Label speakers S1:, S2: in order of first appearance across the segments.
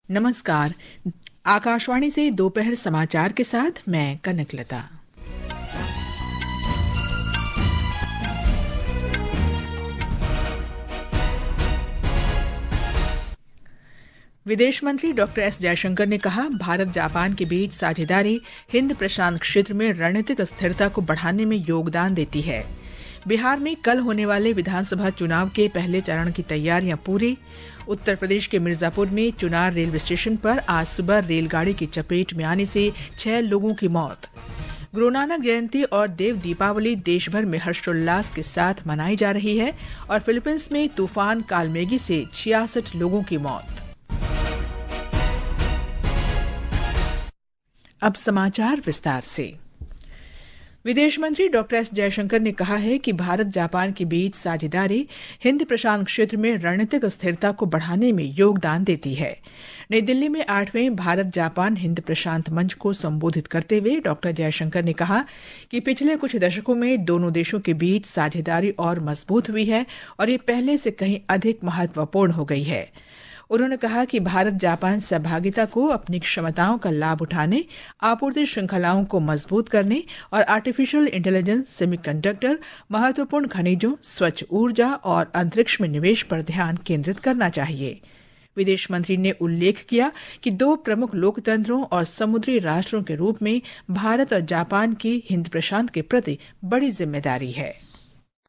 S1: नमस्कार। आकाशवाणी से दोपहर समाचार के साथ मैं कनकलता। विदेश मंत्री डॉक्टर एस जयशंकर ने कहा, भारत जापान के बीच साझेदारी हिंद प्रशांत क्षेत्र में रणनीतिक स्थिरता को बढ़ाने में योगदान देती है। बिहार में कल होने वाले विधानसभा चुनाव के पहले चरण की तैयारियां पूरी। उत्तर प्रदेश के मिर्जापुर में चुनार रेलवे स्टेशन पर आज सुबह रेलगाड़ी की चपेट में आने से 6 लोगों की मौत। गुरु नानक जयंती और देव दीपावली देश भर में हर्षोल्लास के साथ मनाई जा रही है और फिलीपींस में तूफान कालमेगी से 66 लोगों की मौत। अब समाचार विस्तार से। विदेश मंत्री डॉक्टर एस जयशंकर ने कहा है कि भारत जापान के बीच साझेदारी हिंद प्रशांत क्षेत्र में रणनीतिक स्थिरता को बढ़ाने में योगदान देती है। नई दिल्ली में 8वें भारत जापान हिंद प्रशांत मंच को संबोधित करते हुए डॉक्टर जयशंकर ने कहा कि पिछले कुछ दशकों में दोनों देशों के बीच साझेदारी और मजबूत हुई है और ये पहले से कहीं अधिक महत्वपूर्ण हो गई है। उन्होंने कहा कि भारत जापान सहभागिता को अपनी क्षमताओं का लाभ उठाने, आपूर्ति श्रृंखलाओं को मजबूत करने और आर्टिफिशियल इंटेलिजेंस, सेमीकंडक्टर, महत्वपूर्ण खनिजों, स्वच्छ ऊर्जा और अंतरिक्ष में निवेश पर ध्यान केंद्रित करना चाहिए। विदेश मंत्री ने उल्लेख किया कि 2 प्रमुख लोकतंत्रों और समुद्री राष्ट्रों के रूप में भारत और जापान की हिंद प्रशांत के प्रति बड़ी जिम्मेदारी है।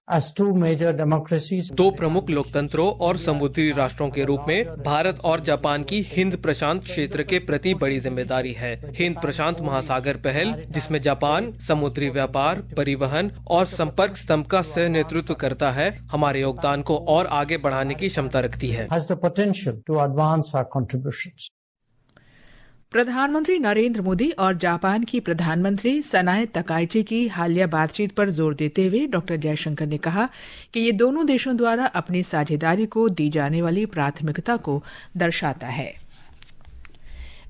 S2: दो प्रमुख लोकतंत्रों और समुद्री राष्ट्रों के रूप में भारत और जापान की हिंद प्रशांत क्षेत्र के प्रति बड़ी जिम्मेदारी है। हिंद प्रशांत महासागर पहल, जिसमें जापान समुद्री व्यापार, परिवहन और संपर्क स्तंभ का सह नेतृत्व करता है, हमारे योगदान को और आगे बढ़ाने की क्षमता रखती है।
S1: प्रधानमंत्री नरेंद्र मोदी और जापान की प्रधानमंत्री सनाए तकाइची की हालिया बातचीत पर जोर देते हुए डॉक्टर जयशंकर ने कहा कि ये दोनों देशों द्वारा अपनी साझेदारी को दी जाने वाली प्राथमिकता को दर्शाता है।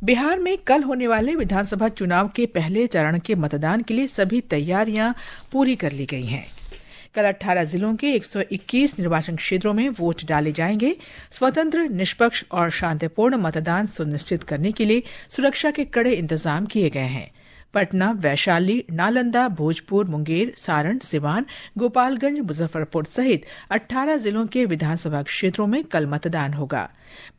S1: बिहार में कल होने वाले विधानसभा चुनाव के पहले चरण के मतदान के लिए सभी तैयारियां पूरी कर ली गई हैं। कल 18 जिलों के 121 निर्वाचन क्षेत्रों में वोट डाले जाएंगे। स्वतंत्र, निष्पक्ष और शांतिपूर्ण मतदान सुनिश्चित करने के लिए सुरक्षा के कड़े इंतजाम किए गए हैं। पटना, वैशाली, नालंदा, भोजपुर, मुंगेर, सारण, सिवान, गोपालगंज, मुजफ्फरपुर सहित 18 जिलों के विधानसभा क्षेत्रों में कल मतदान होगा।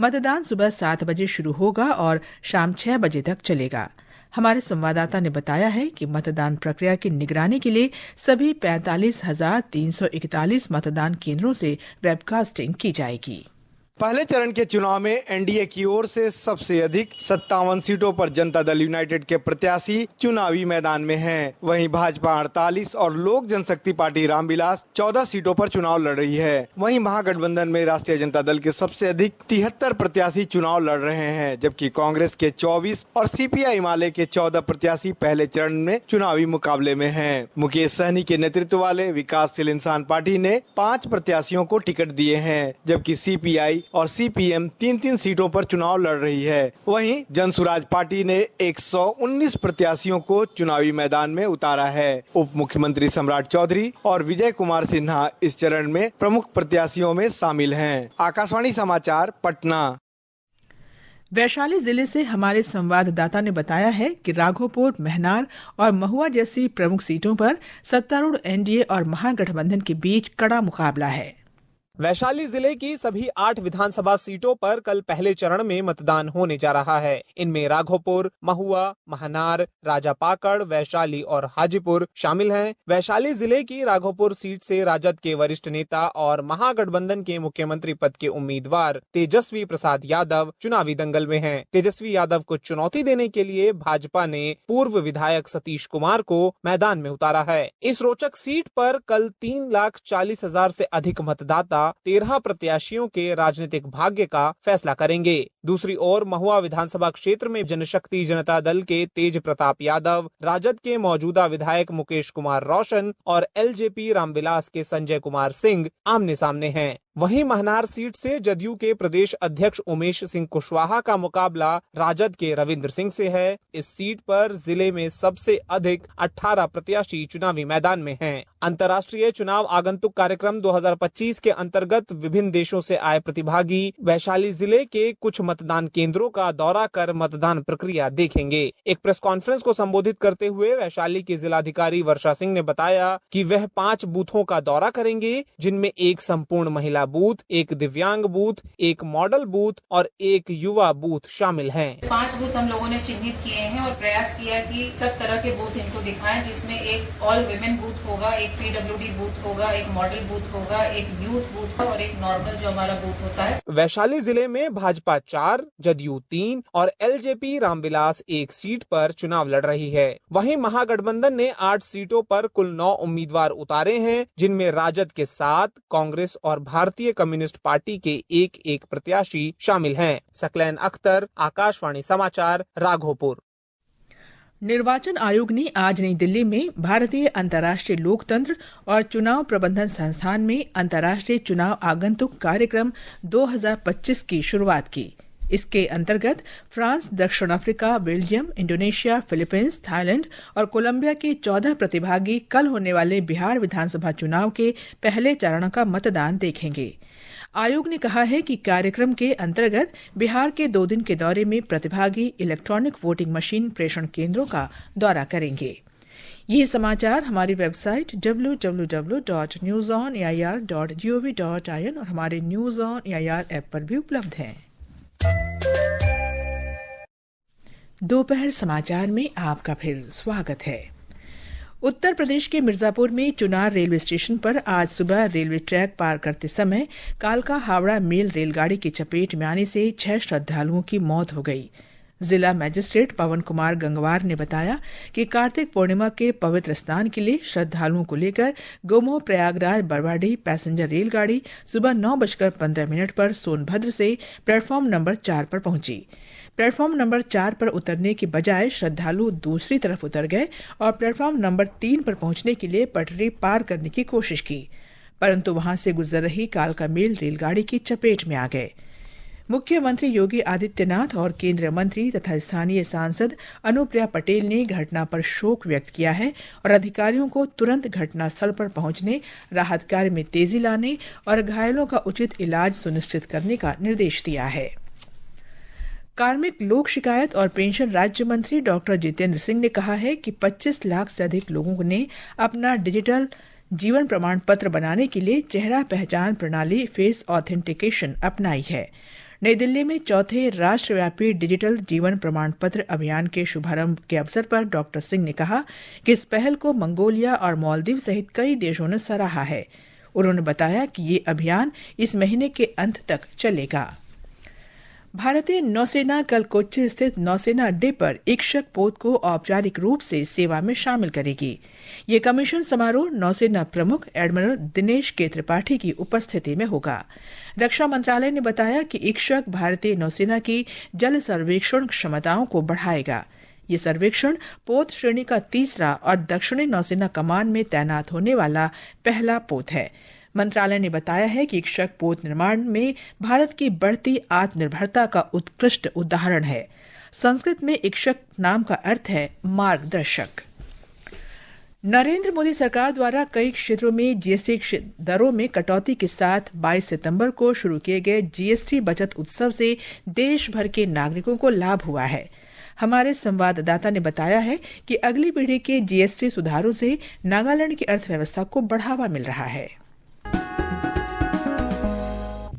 S1: मतदान सुबह 7 बजे शुरू होगा और शाम 6 बजे तक चलेगा। हमारे संवाददाता ने बताया है कि मतदान प्रक्रिया की निगरानी के लिए सभी 45,341 मतदान केंद्रों से वेबकास्टिंग की जाएगी।
S3: पहले चरण के चुनाव में एनडीए की ओर से सबसे अधिक 57 सीटों पर जनता दल यूनाइटेड के प्रत्याशी चुनावी मैदान में हैं। वहीं भाजपा 48 और लोक जनशक्ति पार्टी रामविलास 14 सीटों पर चुनाव लड़ रही है। वहीं महागठबंधन में राष्ट्रीय जनता दल के सबसे अधिक 73 प्रत्याशी चुनाव लड़ रहे हैं, जबकि कांग्रेस के 24 और सीपीआई माले के 14 प्रत्याशी पहले चरण में चुनावी मुकाबले में हैं। मुकेश सहनी के नेतृत्व वाले विकासशील इंसान पार्टी ने 5 प्रत्याशियों को टिकट दिए हैं, जबकि सीपीआई और सीपीएम 3-3 सीटों पर चुनाव लड़ रही है। वहीं जनसुराज पार्टी ने 119 प्रत्याशियों को चुनावी मैदान में उतारा है। उप मुख्यमंत्री सम्राट चौधरी और विजय कुमार सिन्हा इस चरण में प्रमुख प्रत्याशियों में शामिल हैं। आकाशवाणी समाचार, पटना।
S1: वैशाली जिले से हमारे संवाददाता ने बताया है कि राघोपुर, महनार और महुआ जैसी प्रमुख सीटों पर सत्तारूढ़ एनडीए और महागठबंधन के बीच कड़ा मुकाबला है।
S4: वैशाली जिले की सभी 8 विधानसभा सीटों पर कल पहले चरण में मतदान होने जा रहा है। इनमें राघोपुर, महुआ, महनार, राजापाकड़, वैशाली और हाजीपुर शामिल हैं। वैशाली जिले की राघोपुर सीट से राजद के वरिष्ठ नेता और महागठबंधन के मुख्यमंत्री पद के उम्मीदवार तेजस्वी प्रसाद यादव चुनावी दंगल में हैं। तेजस्वी यादव को चुनौती देने के लिए भाजपा ने पूर्व विधायक सतीश कुमार को मैदान में उतारा है। इस रोचक सीट पर कल 3,40,000 से अधिक मतदाता 13 प्रत्याशियों के राजनीतिक भाग्य का फैसला करेंगे। दूसरी ओर महुआ विधानसभा क्षेत्र में जनशक्ति जनता दल के तेज प्रताप यादव, राजद के मौजूदा विधायक मुकेश कुमार रोशन और एलजेपी रामविलास के संजय कुमार सिंह आमने सामने हैं। वहीं महनार सीट से जदयू के प्रदेश अध्यक्ष उमेश सिंह कुशवाहा का मुकाबला राजद के रविंद्र सिंह से है। इस सीट पर जिले में सबसे अधिक 18 प्रत्याशी चुनावी मैदान में हैं। अंतर्राष्ट्रीय चुनाव आगंतुक कार्यक्रम 2025 के अंतर्गत विभिन्न देशों से आए प्रतिभागी वैशाली जिले के कुछ मतदान केंद्रों का दौरा कर मतदान प्रक्रिया देखेंगे। एक प्रेस कॉन्फ्रेंस को संबोधित करते हुए वैशाली की जिलाधिकारी वर्षा सिंह ने बताया कि वह 5 बूथों का दौरा करेंगे, जिनमें एक संपूर्ण महिला बूथ, एक दिव्यांग बूथ, एक मॉडल बूथ और एक युवा बूथ शामिल हैं।
S5: 5 बूथ हम लोगों ने चिन्हित किए हैं और प्रयास किया कि सब तरह के बूथ इनको दिखाएं, जिसमें एक ऑल विमेन बूथ होगा, एक पीडब्ल्यूडी बूथ होगा, एक मॉडल बूथ होगा, एक यूथ बूथ और एक नॉर्मल जो हमारा बूथ होता है।
S4: वैशाली जिले में भाजपा 4, जदयू 3 और एलजेपी रामविलास 1 सीट पर चुनाव लड़ रही है। वहीं महागठबंधन ने 8 सीटों पर कुल 9 उम्मीदवार उतारे हैं, जिनमें राजद के 7, कांग्रेस और भारतीय कम्युनिस्ट पार्टी के एक प्रत्याशी शामिल हैं। सकलैन अख्तर, आकाशवाणी समाचार, राघोपुर।
S1: निर्वाचन आयोग ने आज नई दिल्ली में भारतीय अंतर्राष्ट्रीय लोकतंत्र और चुनाव प्रबंधन संस्थान में अंतर्राष्ट्रीय चुनाव आगंतुक कार्यक्रम 2025 की शुरुआत की। इसके अंतर्गत फ्रांस, दक्षिण Africa, Belgium, Indonesia, Philippines, Thailand और कोलंबिया के 14 प्रतिभागी कल होने वाले बिहार विधानसभा चुनाव के पहले चरण का मतदान देखेंगे। आयोग ने कहा है कि कार्यक्रम के अंतर्गत बिहार के 2 दिन के दौरे में प्रतिभागी इलेक्ट्रॉनिक वोटिंग मशीन प्रेषण केंद्रों का दौरा करेंगे। ये समाचार हमारी वेबसाइट www.newsonair.gov.in और हमारे न्यूज ऑन एआईआर ऐप पर भी उपलब्ध हैं। दोपहर समाचार में आपका फिर स्वागत है। उत्तर प्रदेश के मिर्जापुर में चुनार रेलवे स्टेशन पर आज सुबह रेलवे ट्रैक पार करते समय कालका हावड़ा मेल रेलगाड़ी की चपेट में आने से 6 श्रद्धालुओं की मौत हो गई। जिला मजिस्ट्रेट पवन कुमार गंगवार ने बताया कि कार्तिक पूर्णिमा के पवित्र स्नान के लिए श्रद्धालुओं को लेकर गोमो प्रयागराज बरवाडी पैसेंजर रेलगाड़ी सुबह 9:15 पर सोनभद्र से प्लेटफॉर्म नंबर 4 पर पहुंची। प्लेटफॉर्म नंबर 4 पर उतरने के बजाय श्रद्धालु दूसरी तरफ उतर गए और प्लेटफॉर्म नंबर 3 पर पहुंचने के लिए पटरी पार करने की कोशिश की, परंतु वहां से गुजर रही कालका मेल रेलगाड़ी की चपेट में आ गए। मुख्यमंत्री योगी आदित्यनाथ और केंद्रीय मंत्री तथा स्थानीय सांसद अनुप्रिया पटेल ने घटना पर शोक व्यक्त किया है और अधिकारियों को तुरंत घटनास्थल पर पहुंचने, राहत कार्य में तेजी लाने और घायलों का उचित इलाज सुनिश्चित करने का निर्देश दिया है। कार्मिक, लोक शिकायत और पेंशन राज्य मंत्री डॉक्टर जितेंद्र सिंह ने कहा है कि 25 लाख से अधिक लोगों ने अपना डिजिटल जीवन प्रमाण पत्र बनाने के लिए चेहरा पहचान प्रणाली फेस ऑथेंटिकेशन अपनाई है। नई दिल्ली में 4थे राष्ट्रव्यापी डिजिटल जीवन प्रमाण पत्र अभियान के शुभारंभ के अवसर पर डॉक्टर सिंह ने कहा कि इस पहल को मंगोलिया और मालदीव सहित कई देशों ने सराहा है। उन्होंने बताया कि ये अभियान इस महीने के अंत तक चलेगा। भारतीय नौसेना कल कोच्चि स्थित नौसेना अड्डे पर इक्षक पोत को औपचारिक रूप से सेवा में शामिल करेगी। ये कमीशन समारोह नौसेना प्रमुख एडमिरल दिनेश के त्रिपाठी की उपस्थिति में होगा। रक्षा मंत्रालय ने बताया कि इक्षक भारतीय नौसेना की जल सर्वेक्षण क्षमताओं को बढ़ाएगा। ये सर्वेक्षण पोत श्रेणी का 3रा और दक्षिणी नौसेना कमान में तैनात होने वाला पहला पोत है। मंत्रालय ने बताया है कि इक्षक पोत निर्माण में भारत की बढ़ती आत्मनिर्भरता का उत्कृष्ट उदाहरण है। संस्कृत में इक्षक नाम का अर्थ है मार्गदर्शक। नरेंद्र मोदी सरकार द्वारा कई क्षेत्रों में जीएसटी दरों में कटौती के साथ 22 सितंबर को शुरू किए गए जीएसटी बचत उत्सव से देश भर के नागरिकों को लाभ हुआ है। हमारे संवाददाता ने बताया है कि अगली पीढ़ी के जीएसटी सुधारों से नागालैंड की अर्थव्यवस्था को बढ़ावा मिल रहा है।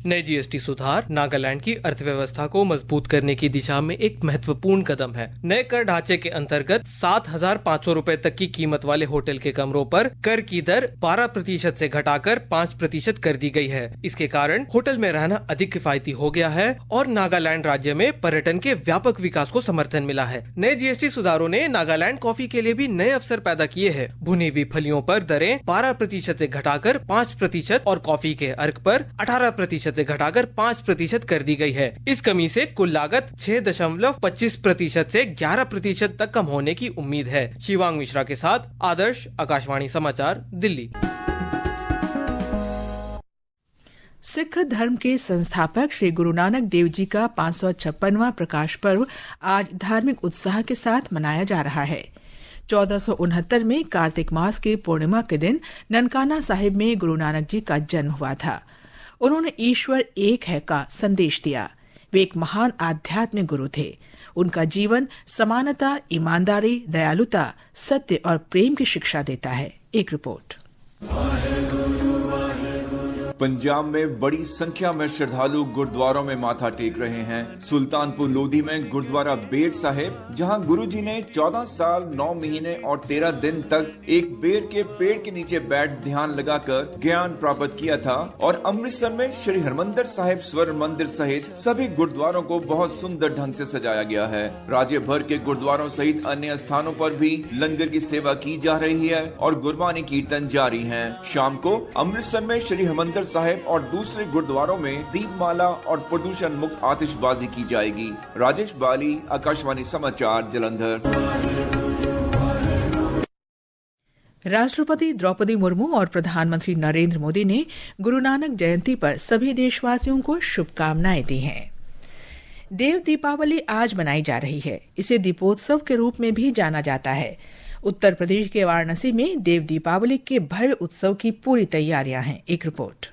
S2: नए जीएसटी सुधार नागालैंड की अर्थव्यवस्था को मजबूत करने की दिशा में एक महत्वपूर्ण कदम है। नए कर ढांचे के अंतर्गत 7,500 रुपए तक की कीमत वाले होटल के कमरों पर कर की दर 12% से घटाकर 5% कर दी गई है। इसके कारण होटल में रहना अधिक किफायती हो गया है और नागालैंड राज्य में पर्यटन के व्यापक विकास को समर्थन मिला है। नए जीएसटी सुधारों ने नागालैंड कॉफी के लिए भी नए अवसर पैदा किए हैं। भुनी हुई फलियों पर दरें 12% से घटाकर 5% और कॉफी के अर्क पर 18% से घटाकर 5% कर दी गई है। इस कमी से कुल लागत 6.25% से 11% तक कम होने की उम्मीद है। शिवांग मिश्रा के साथ आदर्श, आकाशवाणी समाचार, दिल्ली।
S1: सिख धर्म के संस्थापक श्री गुरु नानक देव जी का 556वां प्रकाश पर्व आज धार्मिक उत्साह के साथ मनाया जा रहा है। 1469 में कार्तिक मास के पूर्णिमा के दिन ननकाना साहिब में गुरु नानक जी का जन्म हुआ था। उन्होंने ईश्वर एक है का संदेश दिया। वे एक महान आध्यात्मिक गुरु थे। उनका जीवन समानता, ईमानदारी, दयालुता, सत्य और प्रेम की शिक्षा देता है। एक रिपोर्ट।
S6: पंजाब में बड़ी संख्या में श्रद्धालु गुरुद्वारों में माथा टेक रहे हैं। सुल्तानपुर लोधी में गुरुद्वारा बेर साहिब, जहां गुरुजी ने 14 साल 9 महीने और 13 दिन तक एक बेर के पेड़ के नीचे बैठ ध्यान लगाकर ज्ञान प्राप्त किया था, और अमृतसर में श्री हरमंदिर साहिब स्वर्ण मंदिर सहित सभी गुरुद्वारों को बहुत सुंदर ढंग से सजाया गया है। राज्य भर के गुरुद्वारों सहित अन्य स्थानों पर भी लंगर की सेवा की जा रही है और गुरबानी कीर्तन जारी है। शाम को अमृतसर में श्री हरमंदिर साहिब और दूसरे गुरुद्वारों में दीपमाला और प्रदूषण मुक्त आतिशबाजी की जाएगी। राजेश बाली, आकाशवाणी समाचार, जलंधर।
S1: राष्ट्रपति द्रौपदी मुर्मू और प्रधानमंत्री नरेंद्र मोदी ने गुरु नानक जयंती पर सभी देशवासियों को शुभकामनाएं दी हैं। देव दीपावली आज मनाई जा रही है। इसे दीपोत्सव के रूप में भी जाना जाता है। उत्तर प्रदेश के वाराणसी में देव दीपावली के भव्य उत्सव की पूरी तैयारियां हैं। एक रिपोर्ट।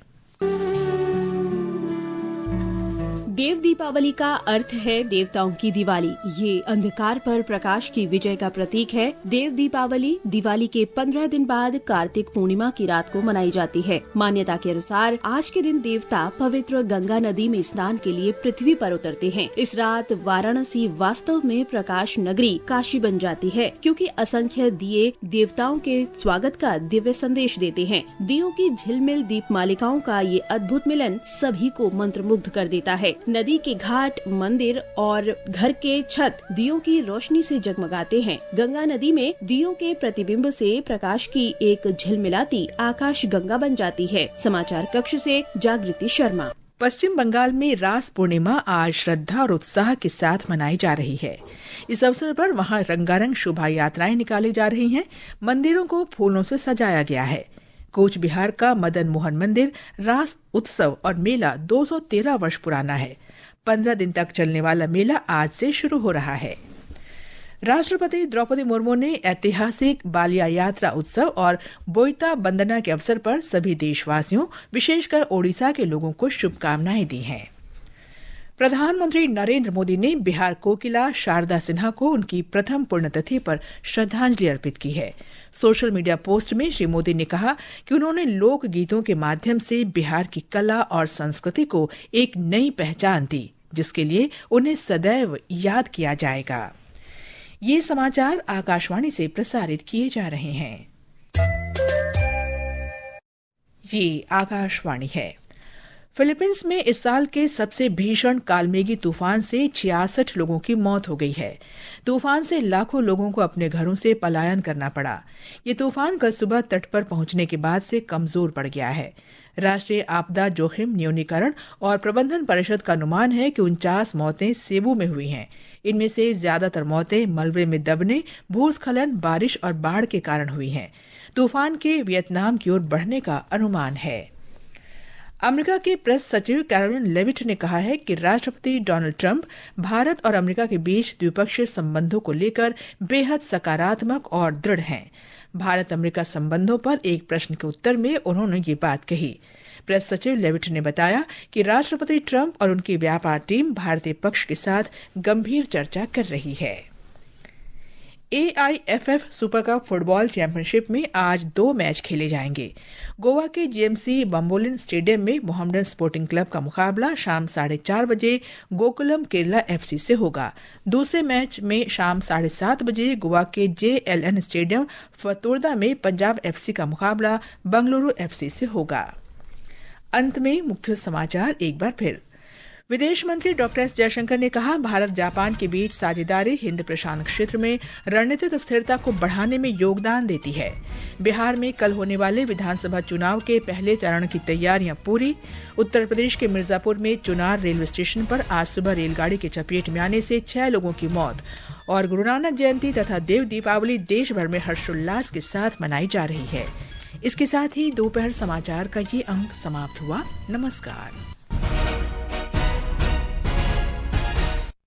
S7: देव दीपावली का अर्थ है देवताओं की दिवाली। ये अंधकार पर प्रकाश की विजय का प्रतीक है। देव दीपावली दिवाली के 15 दिन बाद कार्तिक पूर्णिमा की रात को मनाई जाती है। मान्यता के अनुसार आज के दिन देवता पवित्र गंगा नदी में स्नान के लिए पृथ्वी पर उतरते हैं। इस रात वाराणसी वास्तव में प्रकाश नगरी काशी बन जाती है, क्योंकि असंख्य दिए देवताओं के स्वागत का दिव्य संदेश देते हैं। दियों की झिलमिल दीप मालिकाओं का ये अद्भुत मिलन सभी को मंत्रमुग्ध कर देता है। नदी के घाट, मंदिर और घर के छत दियों की रोशनी से जगमगाते हैं। गंगा नदी में दियों के प्रतिबिंब से प्रकाश की एक झिलमिलाती आकाश गंगा बन जाती है। समाचार कक्ष से जागृति शर्मा।
S1: पश्चिम बंगाल में रास पूर्णिमा आज श्रद्धा और उत्साह के साथ मनाई जा रही है। इस अवसर पर वहां रंगारंग शोभा यात्राएं निकाली जा रही हैं। मंदिरों को फूलों से सजाया गया है। कूच बिहार का मदन मोहन मंदिर रास उत्सव और मेला 213 वर्ष पुराना है। 15 दिन तक चलने वाला मेला आज से शुरू हो रहा है। राष्ट्रपति द्रौपदी मुर्मू ने ऐतिहासिक बालिया यात्रा उत्सव और बोईता बंदना के अवसर पर सभी देशवासियों, विशेषकर ओडिशा के लोगों को शुभकामनाएं दी हैं। प्रधानमंत्री नरेंद्र मोदी ने बिहार कोकिला शारदा सिन्हा को उनकी प्रथम पुण्यतिथि पर श्रद्धांजलि अर्पित की है। सोशल मीडिया पोस्ट में श्री मोदी ने कहा कि उन्होंने लोक गीतों के माध्यम से बिहार की कला और संस्कृति को एक नई पहचान दी, जिसके लिए उन्हें सदैव याद किया जाएगा। ये समाचार आकाशवाणी से प्रसारित किए जा रहे हैं। ये आकाशवाणी है। फिलीपींस में इस साल के सबसे भीषण कालमेघी तूफान से 66 लोगों की मौत हो गई है। तूफान से लाखों लोगों को अपने घरों से पलायन करना पड़ा। ये तूफान कल सुबह तट पर पहुंचने के बाद से कमजोर पड़ गया है। राष्ट्रीय आपदा जोखिम न्यूनीकरण और प्रबंधन परिषद का अनुमान है कि 49 मौतें सेबू में हुई हैं। इनमें से ज्यादातर मौतें मलबे में दबने, भूस्खलन, बारिश और बाढ़ के कारण हुई हैं। तूफान के वियतनाम की ओर बढ़ने का अनुमान है। अमेरिका के प्रेस सचिव कैरोलिन लेविट ने कहा है कि राष्ट्रपति डोनाल्ड ट्रंप भारत और अमेरिका के बीच द्विपक्षीय संबंधों को लेकर बेहद सकारात्मक और दृढ़ हैं। भारत अमेरिका संबंधों पर एक प्रश्न के उत्तर में उन्होंने ये बात कही। प्रेस सचिव लेविट ने बताया कि राष्ट्रपति ट्रंप और उनकी व्यापार टीम भारतीय पक्ष के साथ गंभीर चर्चा कर रही है। AIFF super cup football championship में आज 2 मैच खेले जाएंगे। गोवा के GMC बम्बोलिन स्टेडियम में मोहम्मडन स्पोर्टिंग क्लब का मुकाबला शाम 4:30 बजे गोकुलम केरला FC से होगा। दूसरे मैच में शाम 7:30 बजे गोवा के JLN स्टेडियम फतोरदा में पंजाब FC का मुकाबला बंगलुरु FC से होगा। अंत में मुख्य समाचार एक बार फिर। विदेश मंत्री डॉक्टर एस जयशंकर ने कहा, भारत जापान के बीच साझेदारी हिंद प्रशांत क्षेत्र में रणनीतिक स्थिरता को बढ़ाने में योगदान देती है। बिहार में कल होने वाले विधानसभा चुनाव के पहले चरण की तैयारियां पूरी। उत्तर प्रदेश के मिर्जापुर में चुनार रेलवे स्टेशन पर आज सुबह रेलगाड़ी की चपेट में आने से 6 लोगों की मौत। और गुरु नानक जयंती तथा देव दीपावली देश भर में हर्षोल्लास के साथ मनाई जा रही है। इसके साथ ही दोपहर समाचार का ये अंक समाप्त हुआ। नमस्कार।